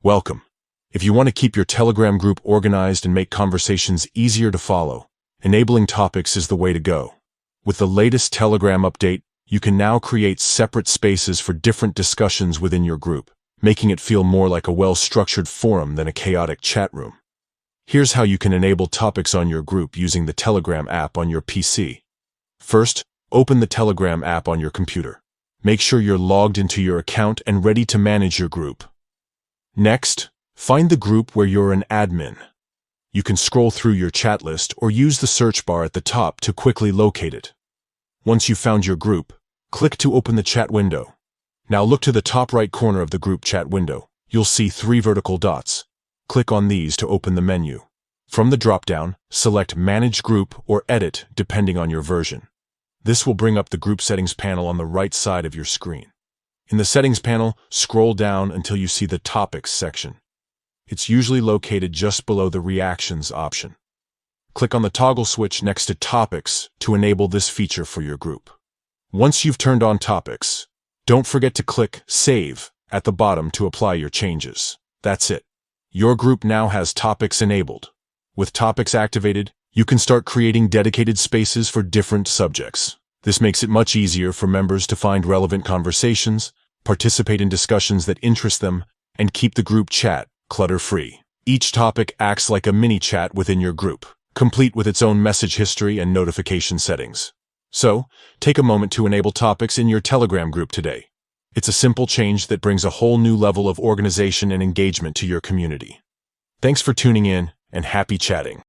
Welcome. If you want to keep your Telegram group organized and make conversations easier to follow, enabling topics is the way to go. With the latest Telegram update, you can now create separate spaces for different discussions within your group, making it feel more like a well-structured forum than a chaotic chat room. Here's how you can enable topics on your group using the Telegram app on your PC. First, open the Telegram app on your computer. Make sure you're logged into your account and ready to manage your group. Next, find the group where you're an admin. You can scroll through your chat list or use the search bar at the top to quickly locate it. Once you've found your group, click to open the chat window. Now look to the top right corner of the group chat window. You'll see 3 vertical dots. Click on these to open the menu. From the drop-down, select Manage Group or Edit depending on your version. This will bring up the Group Settings panel on the right side of your screen. In the Settings panel, scroll down until you see the Topics section. It's usually located just below the Reactions option. Click on the toggle switch next to Topics to enable this feature for your group. Once you've turned on Topics, don't forget to click Save at the bottom to apply your changes. That's it. Your group now has Topics enabled. With Topics activated, you can start creating dedicated spaces for different subjects. This makes it much easier for members to find relevant conversations, participate in discussions that interest them, and keep the group chat clutter-free. Each topic acts like a mini-chat within your group, complete with its own message history and notification settings. So, take a moment to enable topics in your Telegram group today. It's a simple change that brings a whole new level of organization and engagement to your community. Thanks for tuning in, and happy chatting.